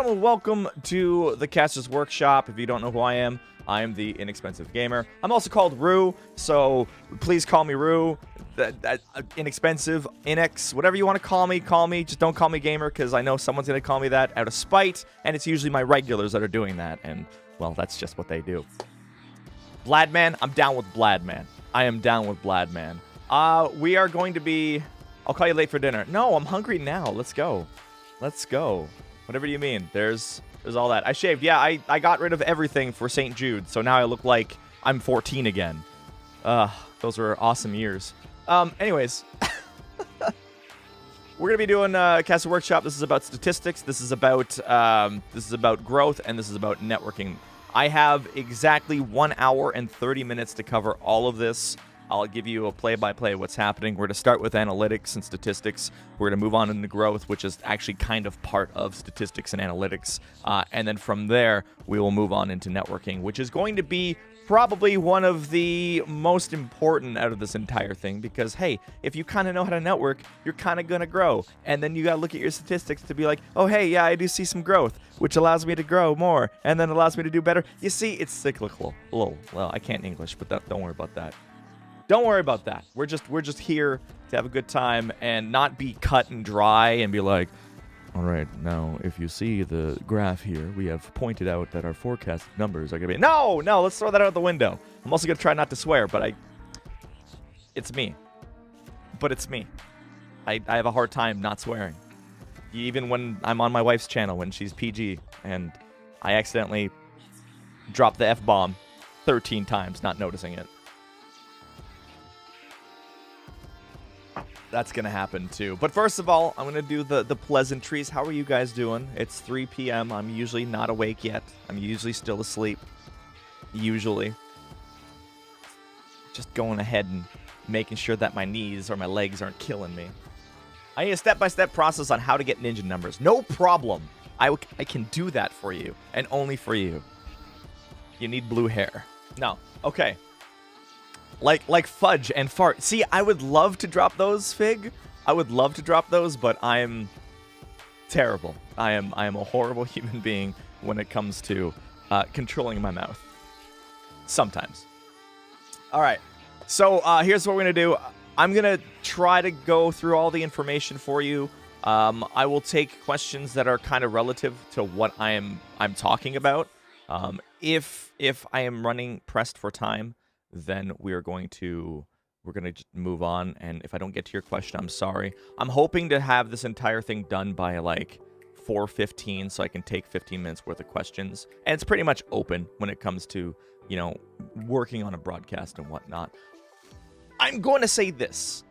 Welcome to the Caster's Workshop. If you don't know who I am the Inexpensive Gamer. I'm also called Rue, so please call me Rue. Inexpensive, Inex, whatever you want to call me. Just don't call me Gamer, because I know someone's going to call me that out of spite, and it's usually my regulars that are doing that, and, well, that's just what they do. Bladman, I'm down with Bladman. I am down with Bladman. We are going to be... I'll call you late for dinner. No, I'm hungry now. Let's go. Let's go. Whatever you mean. There's all that. I shaved. Yeah, I got rid of everything for St. Jude, so now I look like I'm 14 again. Those were awesome years. Anyways. We're going to be doing Caster Workshop. This is about statistics. This is about growth, and this is about networking. I have exactly 1 hour and 30 minutes to cover all of this. I'll give you a play-by-play of what's happening. We're going to start with analytics and statistics. We're going to move on into growth, which is actually kind of part of statistics and analytics. And then from there, we will move on into networking, which is going to be probably one of the most important out of this entire thing. Because, hey, if you kind of know how to network, you're kind of going to grow. And then you got to look at your statistics to be like, oh, hey, yeah, I do see some growth, which allows me to grow more, and then allows me to do better. You see, it's cyclical. Well, I can't English, but don't worry about that. Don't worry about that. We're just here to have a good time and not be cut and dry and be like, all right, now if you see the graph here, we have pointed out that our forecast numbers are going to be... No, let's throw that out the window. I'm also going to try not to swear, but it's me. But it's me. I have a hard time not swearing. Even when I'm on my wife's channel, when she's PG, and I accidentally drop the F-bomb 13 times, not noticing it. That's going to happen, too. But first of all, I'm going to do the pleasantries. How are you guys doing? It's 3 p.m. I'm usually not awake yet. I'm usually still asleep. Usually. Just going ahead and making sure that my knees or my legs aren't killing me. I need a step-by-step process on how to get ninja numbers. No problem. I can do that for you, and only for you. You need blue hair. No. Okay. Like fudge and fart. See, I would love to drop those, Fig. I would love to drop those, but I'm terrible. I am a horrible human being when it comes to controlling my mouth. Sometimes. All right. So here's what we're gonna do. I'm gonna try to go through all the information for you. I will take questions that are kind of relative to what I'm talking about. If I am running pressed for time, then we're going to just move on, and if I don't get to your question, I'm sorry. I'm hoping to have this entire thing done by like 4:15, so I can take 15 minutes worth of questions, and it's pretty much open when it comes to, you know, working on a broadcast and whatnot. I'm going to say this.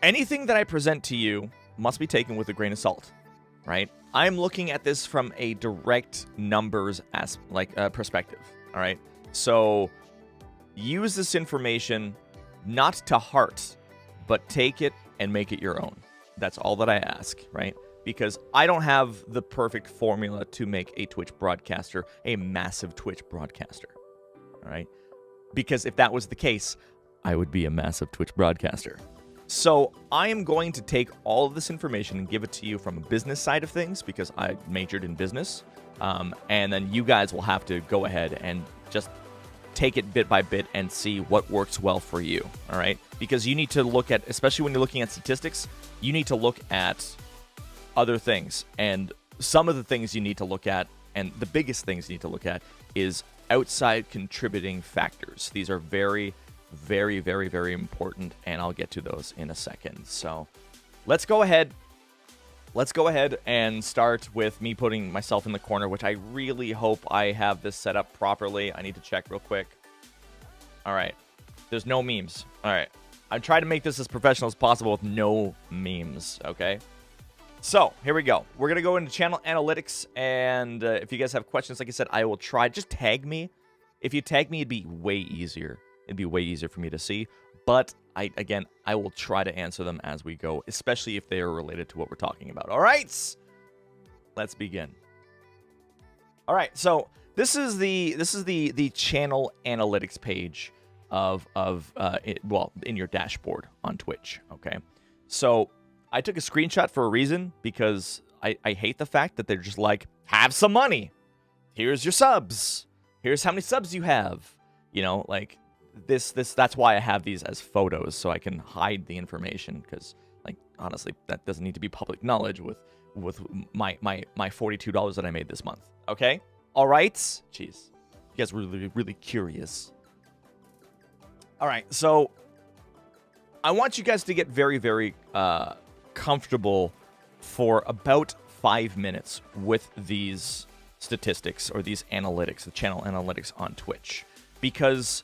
Anything that I present to you must be taken with a grain of salt, right? I'm looking at this from a direct numbers perspective, all right? So use this information not to heart, but take it and make it your own. That's all that I ask, right? Because I don't have the perfect formula to make a Twitch broadcaster a massive Twitch broadcaster, all right? Because if that was the case, I would be a massive Twitch broadcaster. So I am going to take all of this information and give it to you from a business side of things, because I majored in business. And then you guys will have to go ahead and just take it bit by bit and see what works well for you, all right? Because you need to look at, especially when you're looking at statistics, you need to look at other things. And some of the things you need to look at, and the biggest things you need to look at, is outside contributing factors. These are very, very, very, very important, and I'll get to those in a second. So let's go ahead and start with me putting myself in the corner, which I really hope I have this set up properly. I need to check real quick. All right. There's no memes. All right. I tried to make this as professional as possible with no memes, okay? So here we go. We're going to go into channel analytics, and if you guys have questions, like I said, I will try. Just tag me. If you tag me, it'd be way easier. It'd be way easier for me to see, but I will try to answer them as we go, especially if they are related to what we're talking about. All right, let's begin. All right, so this is the channel analytics page well, in your dashboard on Twitch. Okay, so I took a screenshot for a reason, because I hate the fact that they're just like, have some money. Here's your subs. Here's how many subs you have. You know, like this. That's why I have these as photos, so I can hide the information. Because, like, honestly, that doesn't need to be public knowledge with my $42 that I made this month. Okay, all right. Jeez, you guys were really curious. All right, so I want you guys to get very comfortable for about 5 minutes with these statistics or these analytics, the channel analytics on Twitch, because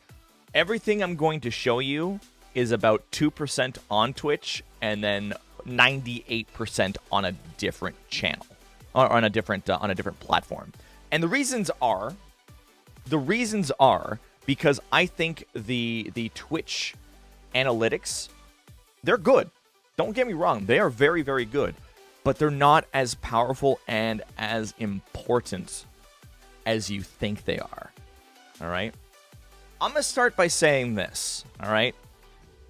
everything I'm going to show you is about 2% on Twitch and then 98% on a different channel or on a different platform. And the reasons are because I think the Twitch analytics, they're good. Don't get me wrong, they are very good, but they're not as powerful and as important as you think they are. All right? I'm going to start by saying this, all right?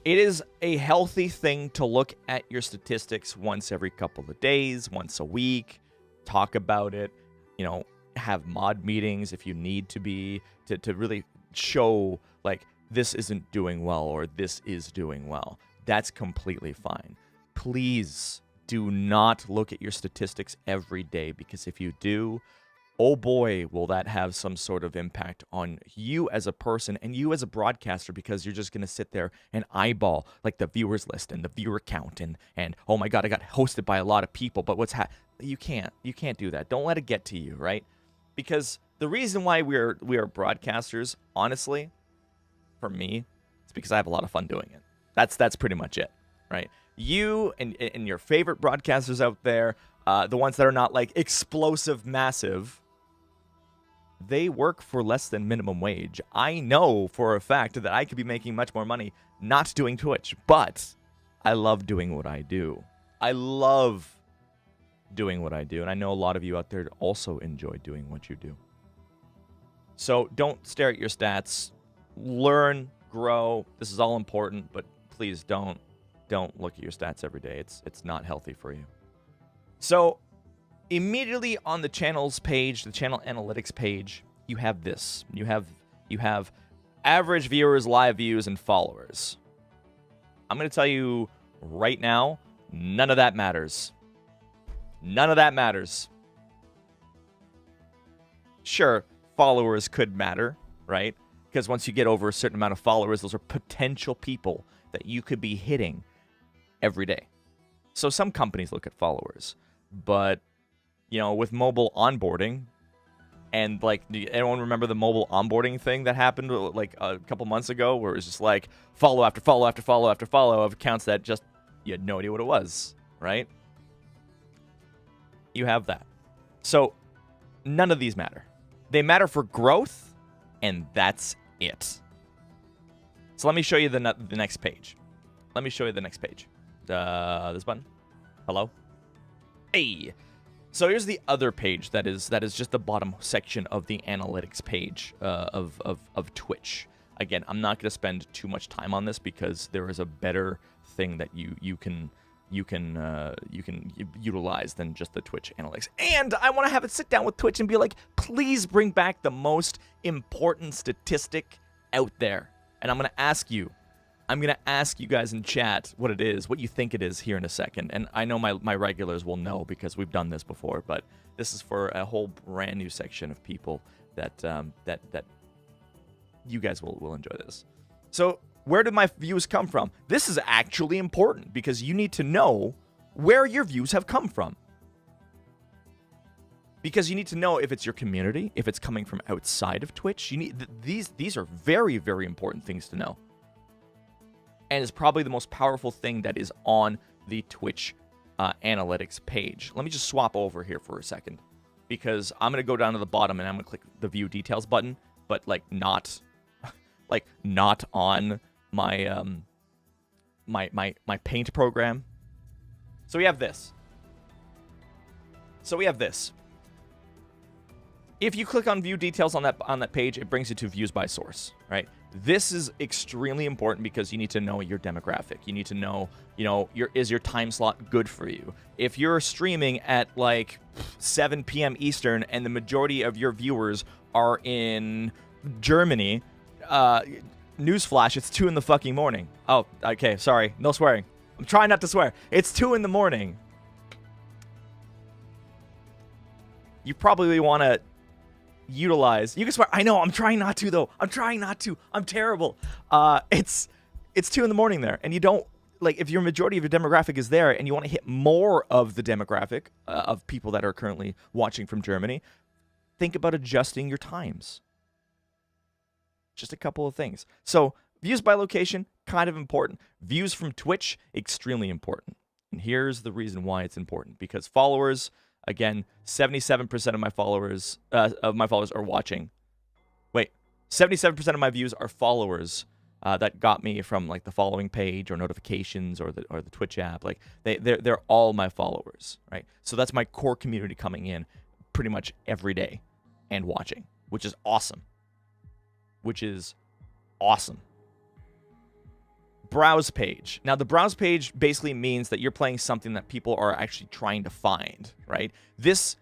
It is a healthy thing to look at your statistics once every couple of days, once a week, talk about it, you know, have mod meetings if you need to be, to really show, like, this isn't doing well or this is doing well. That's completely fine. Please do not look at your statistics every day, because if you do, oh boy, will that have some sort of impact on you as a person and you as a broadcaster, because you're just going to sit there and eyeball, like, the viewers list and the viewer count and oh my god, I got hosted by a lot of people, but you can't do that. Don't let it get to you, right? Because the reason why we are broadcasters, honestly, for me, it's because I have a lot of fun doing it. That's pretty much it, right? You and your favorite broadcasters out there, the ones that are not, like, explosive massive, they work for less than minimum wage. I know for a fact that I could be making much more money not doing Twitch, but I love doing what I do. I love doing what I do, and I know a lot of you out there also enjoy doing what you do. So don't stare at your stats. Learn, grow. This is all important, but please don't look at your stats every day. It's not healthy for you. So immediately on the channels page, the channel analytics page, you have this. You have average viewers, live views, and followers. I'm going to tell you right now, none of that matters. None of that matters. Sure, followers could matter, right? Because once you get over a certain amount of followers, those are potential people that you could be hitting every day. So some companies look at followers, but, you know, with mobile onboarding, and, like, do anyone remember the mobile onboarding thing that happened, like, a couple months ago, where it was just like follow after follow after follow after follow of accounts that just, you had no idea what it was, right? You have that. So none of these matter. They matter for growth, and that's it. So let me show you the next page. Let me show you the next page. This button. Hello? Hey! So here's the other page that is just the bottom section of the analytics page of Twitch. Again, I'm not going to spend too much time on this, because there is a better thing that you can utilize than just the Twitch analytics. And I want to have it sit down with Twitch and be like, please bring back the most important statistic out there. And I'm going to ask you guys in chat what it is, what you think it is, here in a second. And I know my regulars will know, because we've done this before, but this is for a whole brand new section of people that you guys will enjoy this. So where did my views come from? This is actually important, because you need to know where your views have come from. Because you need to know if it's your community, if it's coming from outside of Twitch. You need these are very important things to know. And it's probably the most powerful thing that is on the Twitch analytics page. Let me just swap over here for a second, because I'm going to go down to the bottom and I'm going to click the view details button, but not on my my paint program. So we have this. If you click on view details on that page, it brings you to views by source, right? This is extremely important because you need to know your demographic. You need to know, is your time slot good for you? If you're streaming at like 7 p.m. Eastern and the majority of your viewers are in Germany, newsflash, it's 2 in the fucking morning. Oh, okay, sorry, no swearing. I'm trying not to swear. It's 2 in the morning. You probably want to utilize. You can swear. I know. I'm trying not to though. I'm trying not to. I'm terrible. It's 2 in the morning there, and you don't like if your majority of your demographic is there, and you want to hit more of the demographic of people that are currently watching from Germany. Think about adjusting your times. Just a couple of things. So views by location, kind of important. Views from Twitch, extremely important. And here's the reason why it's important: because followers. Again, 77% of my followers are watching. Wait, 77% of my views are followers that got me from like the following page or notifications or the Twitch app. Like they're all my followers, right? So that's my core community coming in pretty much every day and watching, which is awesome. Browse page. Now, the browse page basically means that you're playing something that people are actually trying to find, right? This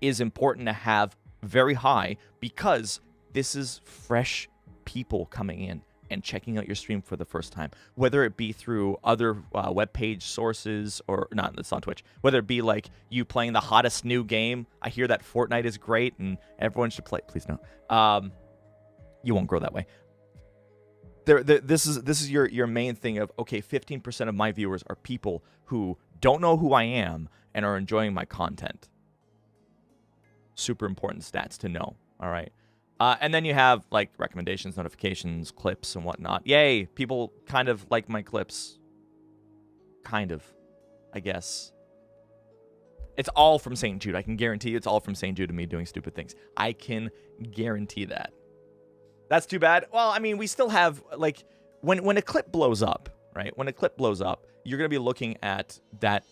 is important to have very high because this is fresh people coming in and checking out your stream for the first time, whether it be through other web page sources or not. It's on Twitch. Whether it be like you playing the hottest new game. I hear that Fortnite is great and everyone should play. Please no. You won't grow that way. This is your main thing of, okay, 15% of my viewers are people who don't know who I am and are enjoying my content. Super important stats to know, all right? And then you have, like, recommendations, notifications, clips, and whatnot. Yay, people kind of like my clips. Kind of, I guess. It's all from St. Jude. I can guarantee you it's all from St. Jude and me doing stupid things. I can guarantee that. That's too bad. Well, I mean, we still have, like, when a clip blows up, right? When a clip blows up, you're going to be looking at that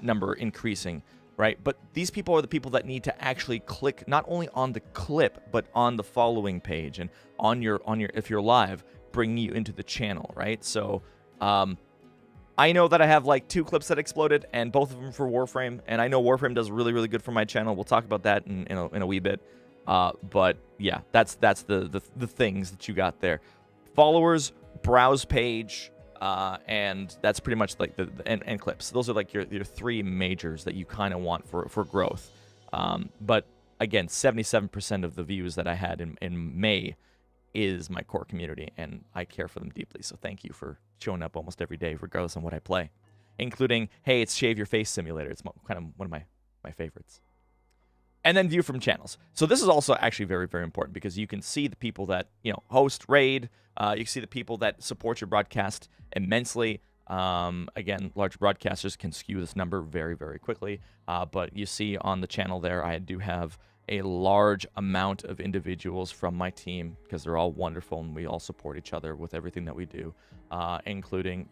number increasing, right? But these people are the people that need to actually click not only on the clip, but on the following page and on your if you're live, bringing you into the channel, right? So, I know that I have, like, 2 clips that exploded, and both of them for Warframe, and I know Warframe does really, really good for my channel. We'll talk about that in a wee bit. But yeah, that's the things that you got there. Followers, browse page, and that's pretty much like and clips. Those are like your 3 majors that you kind of want for growth. But again, 77% of the views that I had in May is my core community, and I care for them deeply. So thank you for showing up almost every day, regardless of what I play, including, hey, it's Shave Your Face Simulator. It's kind of one of my favorites. And then view from channels. So this is also actually very, very important because you can see the people that, host, raid. You can see the people that support your broadcast immensely. Again, large broadcasters can skew this number very, very quickly. But you see on the channel there, I do have a large amount of individuals from my team because they're all wonderful and we all support each other with everything that we do, including,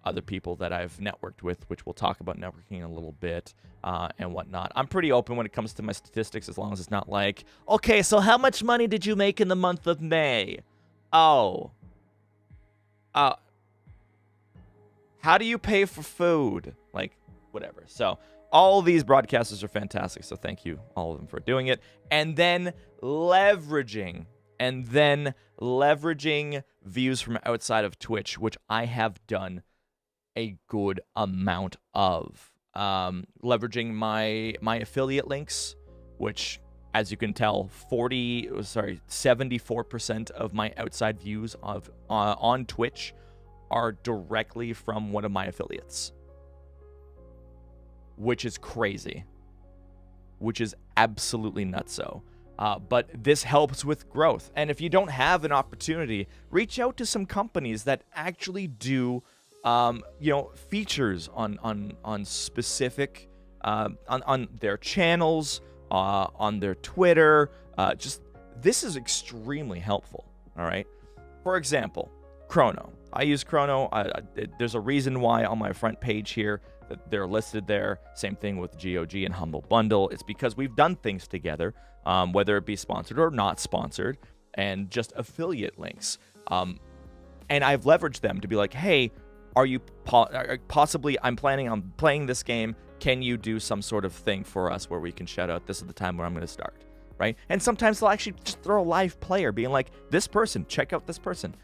other people that I've networked with, which we'll talk about networking in a little bit, and whatnot. I'm pretty open when it comes to my statistics, as long as it's not like, okay, so how much money did you make in the month of May? Oh. How do you pay for food? Like, whatever. So, all these broadcasters are fantastic, so thank you, all of them, for doing it. And then leveraging views from outside of Twitch, which I have done a good amount of. Leveraging my affiliate links, which, as you can tell, 74% of my outside views on Twitch are directly from one of my affiliates, which is crazy, which is absolutely nutso. But this helps with growth. And if you don't have an opportunity, reach out to some companies that actually do features on specific, on their channels, on their Twitter. This is extremely helpful, all right? For example, Chrono. I use Chrono. There's a reason why on my front page here that they're listed there. Same thing with GOG and Humble Bundle. It's because we've done things together, whether it be sponsored or not sponsored, and just affiliate links. And I've leveraged them to be like, hey, are you possibly, I'm planning on playing this game. Can you do some sort of thing for us where we can shout out, this is the time where I'm going to start, right? And sometimes they'll actually just throw a live player being like, this person, check out this person.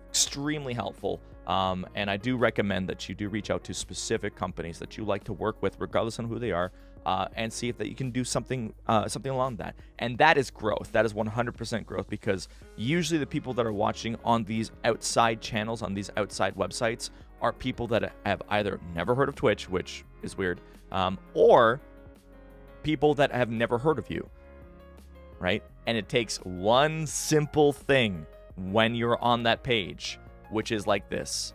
Extremely helpful. And I do recommend that you do reach out to specific companies that you like to work with, regardless on who they are, and see if that you can do something along that. And that is growth. That is 100% growth, because usually the people that are watching on these outside channels, on these outside websites, are people that have either never heard of Twitch, which is weird, or people that have never heard of you, right? And it takes one simple thing when you're on that page, which is like this.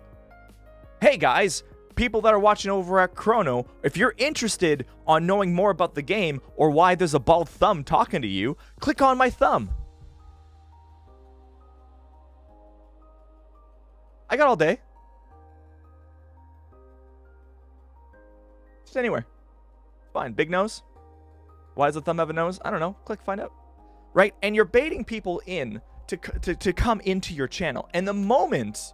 Hey guys, people that are watching over at Chrono, if you're interested on knowing more about the game or why there's a bald thumb talking to you, click on my thumb. I got all day. Just anywhere. Fine. Big nose. Why does the thumb have a nose? I don't know. Click find out. Right? And you're baiting people in to come into your channel. And the moment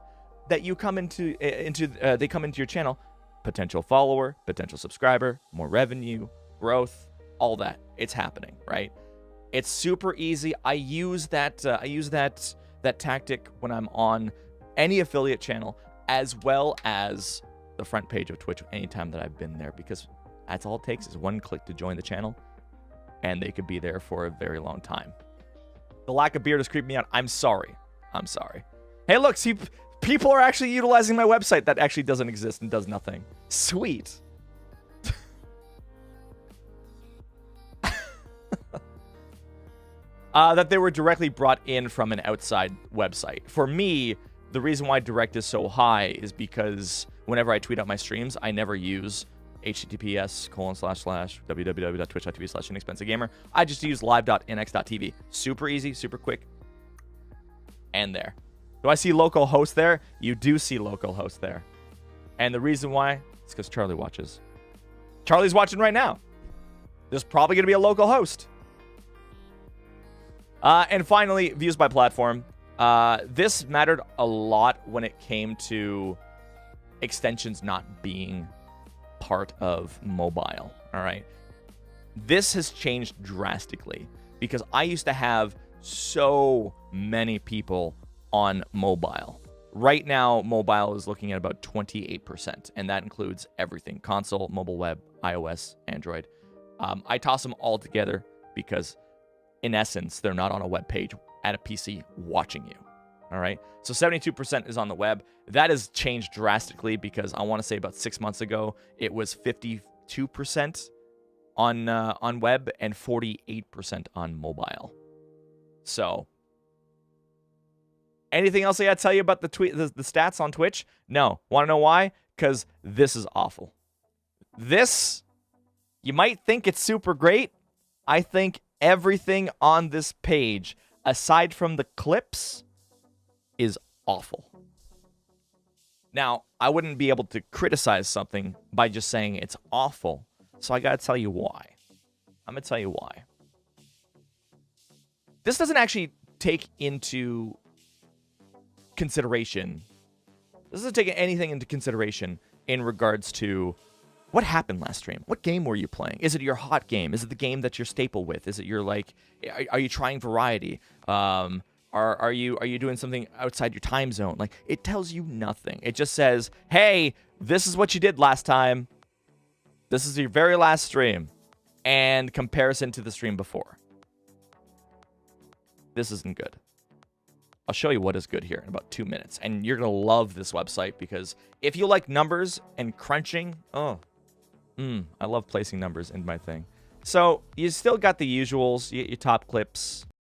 that you come they come into your channel, potential follower, potential subscriber, more revenue, growth, all that. It's happening, right? It's super easy. I use that tactic when I'm on any affiliate channel, as well as the front page of Twitch anytime that I've been there, because that's all it takes is one click to join the channel, and they could be there for a very long time. The lack of beard is creeping me out. I'm sorry. I'm sorry. Hey, look, see, people are actually utilizing my website that actually doesn't exist and does nothing. Sweet. That they were directly brought in from an outside website. For me, the reason why direct is so high is because whenever I tweet out my streams, I never use https://www.twitch.tv/InexpensiveGamer. I just use live.inex.tv. Super easy, super quick. And there. Do I see local host there? You do see local host there. And the reason why is because Charlie watches. Charlie's watching right now. There's probably going to be a local host. And finally, views by platform. This mattered a lot when it came to extensions not being part of mobile. All right. This has changed drastically because I used to have so many people on mobile. Right now, mobile is looking at about 28%, and that includes everything: console, mobile web, iOS, Android. I toss them all together because, in essence, they're not on a web page at a PC watching you. All right. So 72% is on the web. That has changed drastically because I want to say about 6 months ago, it was 52% on web and 48% on mobile. So anything else I got to tell you about the stats on Twitch? No. Want to know why? Because this is awful. This, you might think it's super great. I think everything on this page, aside from the clips, is awful. Now, I wouldn't be able to criticize something by just saying it's awful, so I gotta tell you why. I'm gonna tell you why. This doesn't actually take into consideration. This doesn't take anything into consideration in regards to what happened last stream. What game were you playing? Is it your hot game? Is it the game that you're staple with? Is it your, like, are you trying variety? Are you doing something outside your time zone? Like, it tells you nothing. It just says, hey, this is what you did last time. This is your very last stream. And comparison to the stream before. This isn't good. I'll show you what is good here in about 2 minutes. And you're going to love this website because if you like numbers and crunching, I love placing numbers in my thing. So you still got the usuals, your top clips.